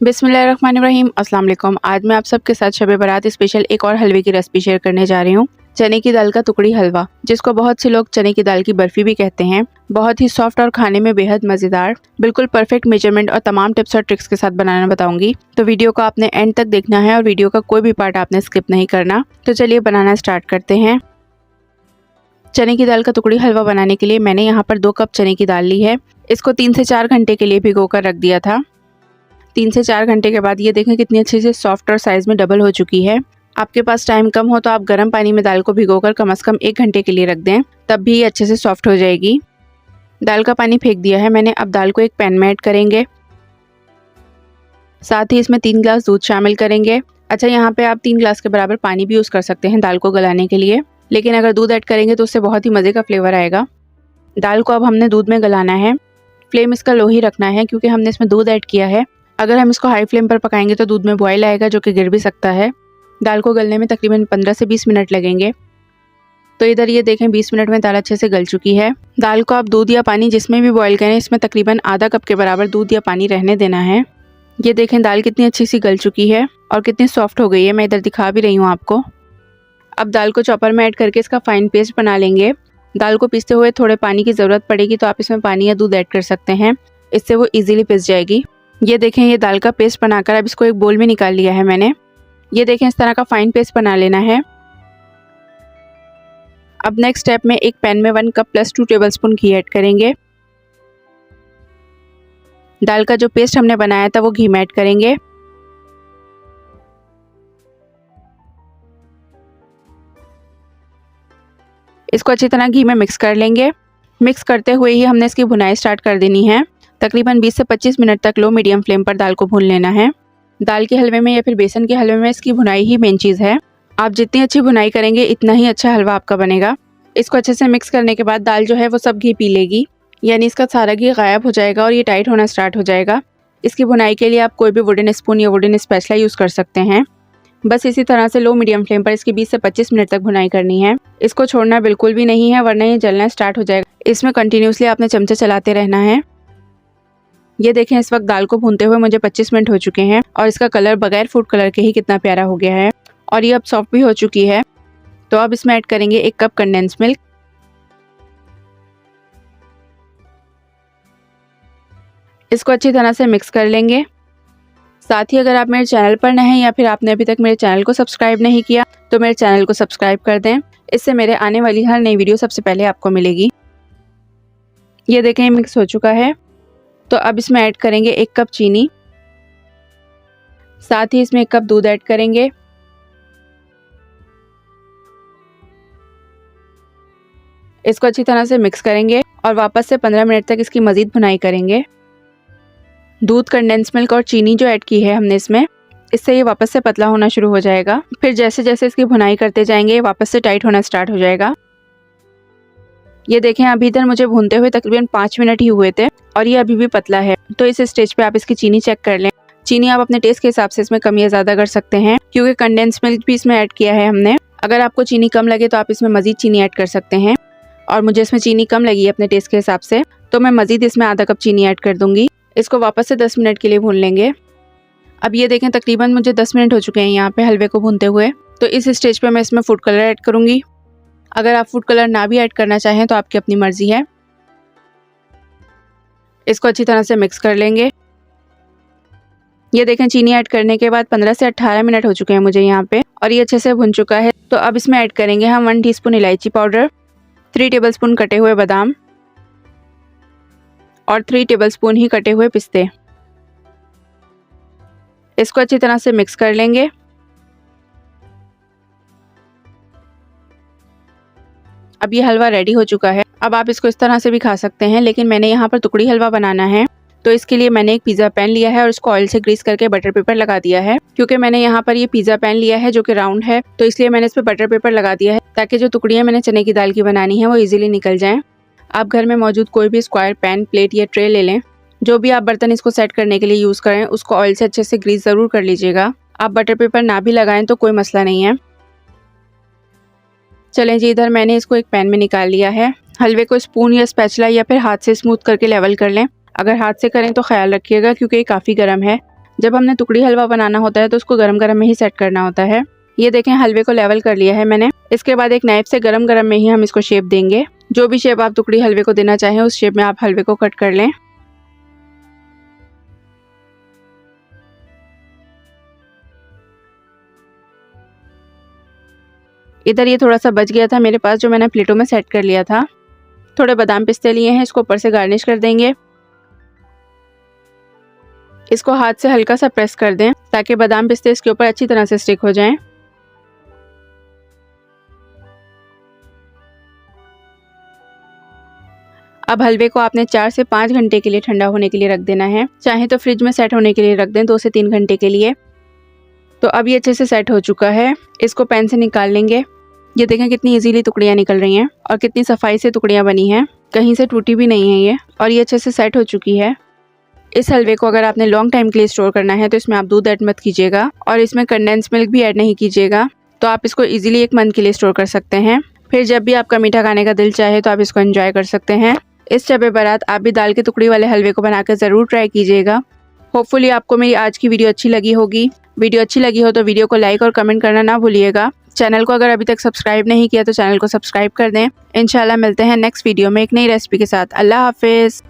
बिस्मिल्लाहिर्रहमानिर्रहीम। अस्सलाम वालेकुम। आज मैं आप सबके साथ शब बारात स्पेशल एक और हलवे की रेसिपी शेयर करने जा रही हूँ। चने की दाल का टुकड़ी हलवा, जिसको बहुत से लोग चने की दाल की बर्फी भी कहते हैं। बहुत ही सॉफ्ट और खाने में बेहद मज़ेदार, बिल्कुल परफेक्ट मेजरमेंट और तमाम टिप्स और ट्रिक्स के साथ बनाना बताऊंगी। तो वीडियो को आपने एंड तक देखना है और वीडियो का कोई भी पार्ट आपने स्किप नहीं करना। तो चलिए बनाना स्टार्ट करते हैं। चने की दाल का टुकड़ी हलवा बनाने के लिए मैंने यहाँ पर 2 कप चने की दाल ली है। इसको 3 से 4 घंटे के लिए भिगो कर रख दिया था। 3 से 4 घंटे के बाद ये देखें कितनी अच्छे से सॉफ्ट और साइज़ में डबल हो चुकी है। आपके पास टाइम कम हो तो आप गर्म पानी में दाल को भिगोकर कम से कम 1 घंटे के लिए रख दें, तब भी ये अच्छे से सॉफ्ट हो जाएगी। दाल का पानी फेंक दिया है मैंने। अब दाल को एक पैन में ऐड करेंगे। साथ ही इसमें 3 गिलास दूध शामिल करेंगे। अच्छा, यहाँ पे आप 3 गिलास के बराबर पानी भी यूज़ कर सकते हैं दाल को गलाने के लिए, लेकिन अगर दूध ऐड करेंगे तो उससे बहुत ही मज़े का फ्लेवर आएगा। दाल को अब हमने दूध में गलाना है। फ्लेम इसका लो ही रखना है क्योंकि हमने इसमें दूध ऐड किया है। अगर हम इसको हाई फ्लेम पर पकाएंगे तो दूध में बॉयल आएगा जो कि गिर भी सकता है। दाल को गलने में तकरीबन 15 से 20 मिनट लगेंगे। तो इधर ये देखें 20 मिनट में दाल अच्छे से गल चुकी है। दाल को आप दूध या पानी जिसमें भी बॉयल करें, इसमें तकरीबन आधा कप के बराबर दूध या पानी रहने देना है। ये देखें दाल कितनी अच्छी सी गल चुकी है और कितनी सॉफ्ट हो गई है। मैं इधर दिखा भी रही हूँ आपको। अब दाल को चॉपर में ऐड करके इसका फाइन पेस्ट बना लेंगे। दाल को पीसते हुए थोड़े पानी की ज़रूरत पड़ेगी तो आप इसमें पानी या दूध ऐड कर सकते हैं, इससे वो ईजिली पिस जाएगी। ये देखें ये दाल का पेस्ट बनाकर अब इसको एक बोल में निकाल लिया है मैंने। ये देखें इस तरह का फाइन पेस्ट बना लेना है। अब नेक्स्ट स्टेप में एक पैन में 1 कप प्लस 2 टेबलस्पून घी ऐड करेंगे। दाल का जो पेस्ट हमने बनाया था वो घी में ऐड करेंगे। इसको अच्छी तरह घी में मिक्स कर लेंगे। मिक्स करते हुए ही हमने इसकी भुनाई स्टार्ट कर देनी है। तकरीबन 20 से 25 मिनट तक लो मीडियम फ्लेम पर दाल को भून लेना है। दाल के हलवे में या फिर बेसन के हलवे में इसकी भुनाई ही मेन चीज़ है। आप जितनी अच्छी भुनाई करेंगे इतना ही अच्छा हलवा आपका बनेगा। इसको अच्छे से मिक्स करने के बाद दाल जो है वो सब घी पी लेगी, यानी इसका सारा घी गायब हो जाएगा और ये टाइट होना स्टार्ट हो जाएगा। इसकी भुनाई के लिए आप कोई भी वुडन स्पून या वुडन स्पैचुला यूज़ कर सकते हैं। बस इसी तरह से लो मीडियम फ्लेम पर इसकी 20 से 25 मिनट तक भुनाई करनी है। इसको छोड़ना बिल्कुल भी नहीं है वरना ये जलना स्टार्ट हो जाएगा। इसमें कंटिन्यूसली आपने चमचे चलाते रहना है। ये देखें इस वक्त दाल को भूनते हुए मुझे 25 मिनट हो चुके हैं और इसका कलर बगैर फूड कलर के ही कितना प्यारा हो गया है और ये अब सॉफ्ट भी हो चुकी है। तो अब इसमें ऐड करेंगे 1 कप कंडेंस मिल्क। इसको अच्छी तरह से मिक्स कर लेंगे। साथ ही अगर आप मेरे चैनल पर नए हैं या फिर आपने अभी तक मेरे चैनल को सब्सक्राइब नहीं किया तो मेरे चैनल को सब्सक्राइब कर दें। इससे मेरे आने वाली हर नई वीडियो सबसे पहले आपको मिलेगी। ये देखें मिक्स हो चुका है। तो अब इसमें ऐड करेंगे 1 कप चीनी। साथ ही इसमें 1 कप दूध ऐड करेंगे। इसको अच्छी तरह से मिक्स करेंगे और वापस से 15 मिनट तक इसकी मज़ीद भुनाई करेंगे। दूध, कंडेंस मिल्क और चीनी जो ऐड की है हमने इसमें, इससे ये वापस से पतला होना शुरू हो जाएगा। फिर जैसे जैसे इसकी भुनाई करते जाएंगे ये वापस से टाइट होना स्टार्ट हो जाएगा। ये देखें अभी इधर मुझे भूनते हुए तकरीबन 5 मिनट ही हुए थे और ये अभी भी पतला है। तो इस स्टेज पे आप इसकी चीनी चेक कर लें। चीनी आप अपने टेस्ट के हिसाब से इसमें कम या ज़्यादा कर सकते हैं क्योंकि कंडेंस मिल्क भी इसमें ऐड किया है हमने। अगर आपको चीनी कम लगे तो आप इसमें मज़ीद चीनी ऐड कर सकते हैं और मुझे इसमें चीनी कम लगी है अपने टेस्ट के हिसाब से, तो मैं मज़ीद इसमें आधा कप चीनी ऐड कर दूँगी। इसको वापस से 10 मिनट के लिए भून लेंगे। अब ये देखें तकरीबन मुझे 10 मिनट हो चुके हैं यहाँ पे हलवे को भूनते हुए। तो इस स्टेज पे मैं इसमें फूड कलर ऐड करूँगी। अगर आप फूड कलर ना भी ऐड करना चाहें तो आपकी अपनी मर्जी है। इसको अच्छी तरह से मिक्स कर लेंगे। ये देखें चीनी ऐड करने के बाद 15 से 18 मिनट हो चुके हैं मुझे यहाँ पे और ये अच्छे से भुन चुका है। तो अब इसमें ऐड करेंगे हम 1 टीस्पून इलायची पाउडर, 3 टेबलस्पून कटे हुए बादाम और 3 टेबलस्पून ही कटे हुए पिस्ते। इसको अच्छी तरह से मिक्स कर लेंगे। अब ये हलवा रेडी हो चुका है। अब आप इसको इस तरह से भी खा सकते हैं, लेकिन मैंने यहाँ पर टुकड़ी हलवा बनाना है तो इसके लिए मैंने एक पिज़्ज़ा पैन लिया है और इसको ऑयल से ग्रीस करके बटर पेपर लगा दिया है। क्योंकि मैंने यहाँ पर ये पिज़्ज़ा पैन लिया है जो कि राउंड है, तो इसलिए मैंने इस पर बटर पेपर लगा दिया है ताकि जो टुकड़ियाँ मैंने चने की दाल की बनानी है वो ईजिली निकल जाएँ। आप घर में मौजूद कोई भी स्क्वायर पैन, प्लेट या ट्रे ले लें। जो भी आप बर्तन इसको सेट करने के लिए यूज़ करें उसको ऑयल से अच्छे से ग्रीस ज़रूर कर लीजिएगा। आप बटर पेपर ना भी लगाएं तो कोई मसला नहीं है। चलें जी, इधर मैंने इसको एक पैन में निकाल लिया है। हलवे को स्पून या स्पैचुला या फिर हाथ से स्मूथ करके लेवल कर लें। अगर हाथ से करें तो ख्याल रखिएगा क्योंकि ये काफ़ी गर्म है। जब हमने टुकड़ी हलवा बनाना होता है तो उसको गरम गरम में ही सेट करना होता है। ये देखें हलवे को लेवल कर लिया है मैंने। इसके बाद एक नाइफ से गरम गरम में ही हम इसको शेप देंगे। जो भी शेप आप टुकड़ी हलवे को देना चाहें उस शेप में आप हलवे को कट कर लें। इधर ये थोड़ा सा बच गया था मेरे पास जो मैंने प्लेटों में सेट कर लिया था। थोड़े बादाम पिस्ते लिए हैं, इसको ऊपर से गार्निश कर देंगे। इसको हाथ से हल्का सा प्रेस कर दें ताकि बादाम पिस्ते इसके ऊपर अच्छी तरह से स्टिक हो जाएं। अब हलवे को आपने 4 से 5 घंटे के लिए ठंडा होने के लिए रख देना है। चाहे तो फ्रिज में सेट होने के लिए रख दें 2 से 3 घंटे के लिए। तो अब ये अच्छे से सेट हो चुका है। इसको पैन से निकाल लेंगे। ये देखें कितनी इजीली टुकड़ियाँ निकल रही हैं और कितनी सफाई से टुकड़ियाँ बनी हैं, कहीं से टूटी भी नहीं है ये, और ये अच्छे से सेट हो चुकी है। इस हलवे को अगर आपने लॉन्ग टाइम के लिए स्टोर करना है तो इसमें आप दूध ऐड मत कीजिएगा और इसमें कंडेंस मिल्क भी ऐड नहीं कीजिएगा। तो आप इसको इजीली 1 मंथ के लिए स्टोर कर सकते हैं। फिर जब भी आपका मीठा खाने का दिल चाहे तो आप इसको एंजॉय कर सकते हैं। इस शब बारात आप भी दाल की टुकड़ी वाले हलवे को बनाकर ज़रूर ट्राई कीजिएगा। होपफुली आपको मेरी आज की वीडियो अच्छी लगी होगी। वीडियो अच्छी लगी हो तो वीडियो को लाइक और कमेंट करना ना भूलिएगा। चैनल को अगर अभी तक सब्सक्राइब नहीं किया तो चैनल को सब्सक्राइब कर दें। इंशाल्लाह मिलते हैं नेक्स्ट वीडियो में एक नई रेसिपी के साथ। अल्लाह हाफिज़।